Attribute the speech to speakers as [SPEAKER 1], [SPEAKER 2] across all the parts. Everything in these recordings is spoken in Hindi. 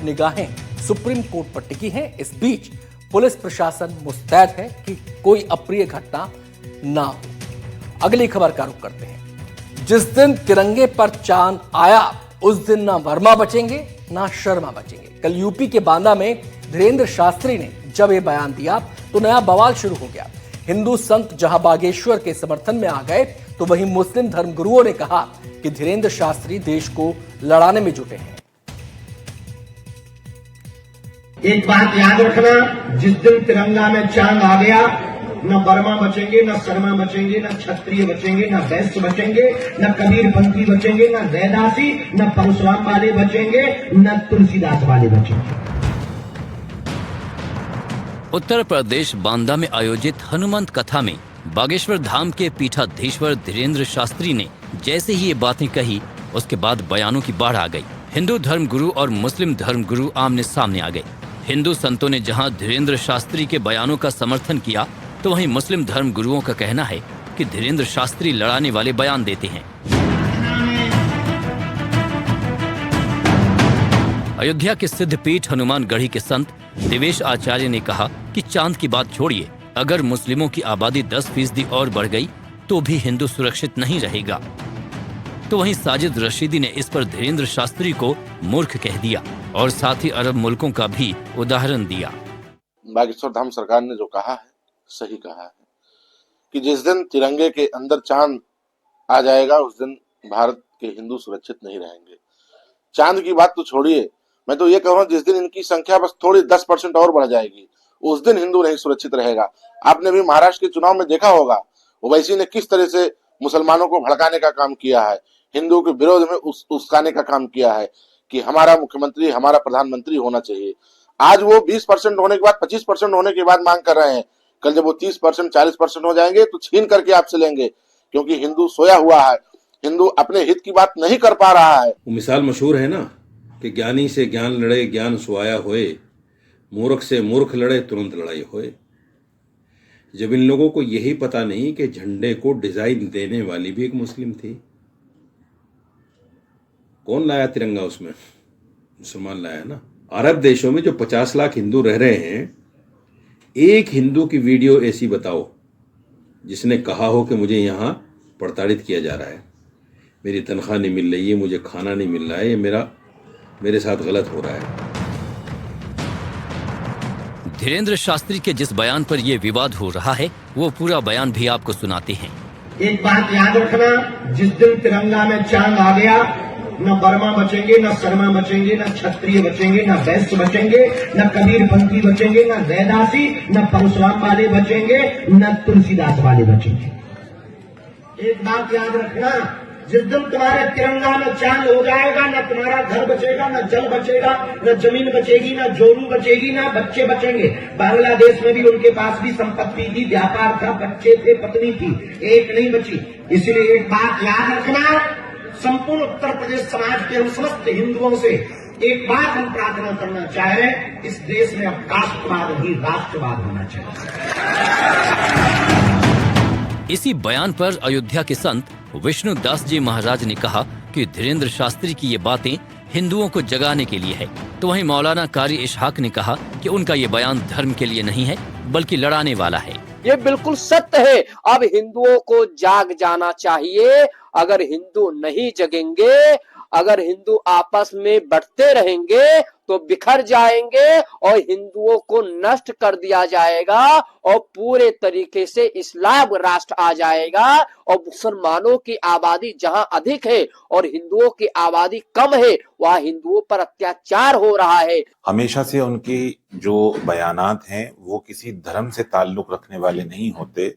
[SPEAKER 1] निगाहें सुप्रीम कोर्ट पर टिकी हैं। इस बीच पुलिस प्रशासन मुस्तैद है कि कोई अप्रिय घटना ना हो। अगली खबर का रुख करते हैं। जिस दिन तिरंगे पर चांद आया उस दिन ना वर्मा बचेंगे ना शर्मा बचेंगे। कल यूपी के बांदा में धीरेंद्र शास्त्री ने जब ये बयान दिया तो नया बवाल शुरू हो गया। हिंदू संत जहां बागेश्वर के समर्थन में आ गए तो वहीं मुस्लिम धर्मगुरुओं ने कहा कि धीरेंद्र शास्त्री देश को लड़ाने में जुटे हैं।
[SPEAKER 2] एक बात याद रखना, जिस दिन तिरंगा में चांद आ गया न वर्मा बचेंगे, न शर्मा बचेंगे, न क्षत्रिय बचेंगे, न वैश्य बचेंगे, न कबीरपंथी बचेंगे, न रैदासी, न परशुराम वाले बचेंगे, न तुलसीदास वाले बचेंगे।
[SPEAKER 3] उत्तर प्रदेश बांदा में आयोजित हनुमंत कथा में बागेश्वर धाम के पीठाधीश्वर धीरेंद्र शास्त्री ने जैसे ही ये बातें कही, उसके बाद बयानों की बाढ़ आ गई। हिंदू धर्मगुरु और मुस्लिम धर्मगुरु आमने सामने आ गए। हिंदू संतों ने जहां धीरेंद्र शास्त्री के बयानों का समर्थन किया तो वहीं मुस्लिम धर्मगुरुओं का कहना है कि धीरेंद्र शास्त्री लड़ाने वाले बयान देते हैं। अयोध्या के सिद्धपीठ हनुमानगढ़ी के संत देवेश आचार्य ने कहा कि चांद की बात छोड़िए, अगर मुस्लिमों की आबादी 10% और बढ़ गई तो भी हिंदू सुरक्षित नहीं रहेगा। तो वहीं साजिद रशीदी ने इस पर धीरेंद्र शास्त्री को मूर्ख कह दिया और साथ ही अरब मुल्कों का भी उदाहरण दिया।
[SPEAKER 4] बागेश्वर धाम सरकार ने जो कहा है सही कहा है कि जिस दिन तिरंगे के अंदर चांद आ जाएगा उस दिन भारत के हिंदू सुरक्षित नहीं रहेंगे। चांद की बात तो छोड़िए, मैं तो ये कह रहा हूँ जिस दिन इनकी संख्या बस थोड़ी 10% और बढ़ जाएगी उस दिन हिंदू नहीं सुरक्षित रहेगा। आपने भी महाराष्ट्र के चुनाव में देखा होगा ओवैसी ने किस तरह से मुसलमानों को भड़काने का काम किया है, हिंदुओं के विरोध में उकसाने का काम किया है कि हमारा मुख्यमंत्री हमारा प्रधानमंत्री होना चाहिए। आज वो 20% होने के बाद 25% होने के बाद मांग कर रहे हैं। कल जब वो 30% 40% हो जाएंगे तो छीन करके आपसे लेंगे, क्योंकि हिंदू सोया हुआ है, हिंदू अपने हित की बात नहीं कर पा रहा है।
[SPEAKER 5] वो मिसाल मशहूर है ना कि ज्ञानी से ज्ञान लड़े ज्ञान सोया होए, मूर्ख से मूर्ख लड़े तुरंत लड़ाई होए। जब इन लोगों को यही पता नहीं कि झंडे को डिजाइन देने वाली भी एक मुस्लिम थी। कौन लाया तिरंगा उसमें? मुसलमान लाया ना। अरब देशों में जो 50 लाख हिंदू रह रहे हैं, एक हिंदू की वीडियो ऐसी बताओ जिसने कहा हो कि मुझे यहाँ प्रताड़ित किया जा रहा है, मेरी तनख्वाह नहीं मिल रही है, मुझे खाना नहीं मिल रहा है, ये मेरे साथ गलत हो रहा है।
[SPEAKER 3] धीरेंद्र शास्त्री के जिस बयान पर यह विवाद हो रहा है वो पूरा बयान भी आपको सुनाते हैं।
[SPEAKER 2] एक बात याद रखना, जिस दिन तिरंगा में चांद आ गया न वर्मा बचेंगे, न शर्मा बचेंगे, न क्षत्रिय बचेंगे, न वैश्य बचेंगे, न कबीरपंथी बचेंगे, न रैदासी, न परशुराम वाले बचेंगे, न तुलसीदास वाले बचेंगे। एक बात याद रखना, जिस दिन तुम्हारे तिरंगा में चांद हो जाएगा न तुम्हारा घर बचेगा, न जल बचेगा, न जमीन बचेगी, न जोरू बचेगी, न बच्चे बचेंगे। बांग्लादेश में भी उनके पास भी संपत्ति थी, व्यापार था, बच्चे थे, पत्नी थी, एक नहीं बची। इसलिए एक बात याद रखना, संपूर्ण उत्तर प्रदेश समाज के हम समस्त हिंदुओं से एक बात हम प्रार्थना करना चाह रहे हैं, इस देश में अब कास्टवाद नहीं राष्ट्रवाद होना चाहिए।
[SPEAKER 3] इसी बयान पर अयोध्या के संत विष्णुदास जी महाराज ने कहा कि धीरेंद्र शास्त्री की ये बातें हिंदुओं को जगाने के लिए है। तो वहीं मौलाना कारी इशहाक ने कहा कि उनका ये बयान धर्म के लिए नहीं है बल्कि लड़ाने वाला है।
[SPEAKER 6] ये बिल्कुल सत्य है। अब हिंदुओं को जाग जाना चाहिए। अगर हिंदू नहीं जगेंगे, अगर हिंदू आपस में बढ़ते रहेंगे तो बिखर जाएंगे और हिंदुओं को नष्ट कर दिया जाएगा और पूरे तरीके से इस्लाम राष्ट्र आ जाएगा और मुसलमानों की आबादी जहां अधिक है और हिंदुओं की आबादी कम है वहां हिंदुओं पर अत्याचार हो रहा है।
[SPEAKER 7] हमेशा से उनकी जो बयानात हैं वो किसी धर्म से ताल्लुक रखने वाले नहीं होते,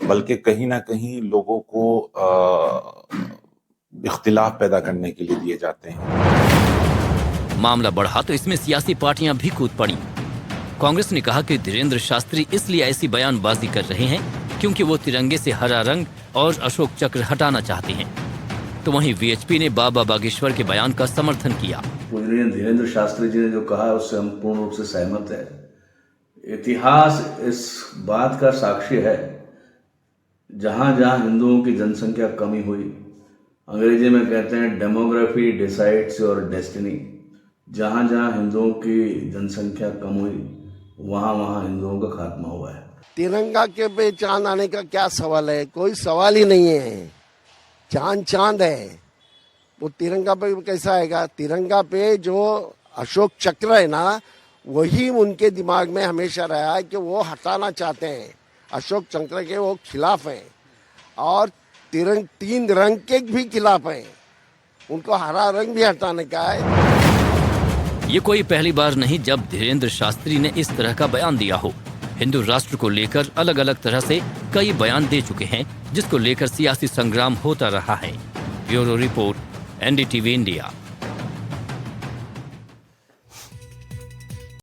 [SPEAKER 7] बल्कि कहीं ना कहीं लोगों को इख्तिलाफ पैदा करने के लिए दिए जाते हैं।
[SPEAKER 3] मामला बढ़ा तो इसमें सियासी पार्टियां भी कूद पड़ी। कांग्रेस ने कहा कि धीरेंद्र शास्त्री इसलिए ऐसी बयानबाजी कर रहे हैं क्योंकि वो तिरंगे से हरा रंग और अशोक चक्र हटाना चाहते हैं। तो वहीं वीएचपी ने बाबा बागेश्वर के बयान का समर्थन किया।
[SPEAKER 8] धीरेंद्र शास्त्री जी ने जो कहा उससे हम पूर्ण रूप से सहमत है। इतिहास इस बात का साक्षी है, जहां जहां हिंदुओं की जनसंख्या कमी हुई, अंग्रेजी में कहते हैं डेमोग्राफी डिसाइड्स योर डेस्टिनी, जहाँ जहाँ हिंदुओं की जनसंख्या कम हुई वहाँ वहाँ हिंदुओं का खात्मा हुआ है।
[SPEAKER 9] तिरंगा के पे चांद आने का क्या सवाल है? कोई सवाल ही नहीं है। चांद चांद है, वो तिरंगा पे कैसा आएगा? तिरंगा पे जो अशोक चक्र है ना, वही उनके दिमाग में हमेशा रहा है कि वो हटाना चाहते हैं। अशोक चक्र के वो खिलाफ हैं और तीन रंग के भी खिलाफ हैं। उनको हरा रंग भी हटाने का है।
[SPEAKER 3] ये कोई पहली बार नहीं जब धीरेन्द्र शास्त्री ने इस तरह का बयान दिया हो। हिंदू राष्ट्र को लेकर अलग अलग तरह से कई बयान दे चुके हैं, जिसको लेकर सियासी संग्राम होता रहा है। Bureau report, NDTV India.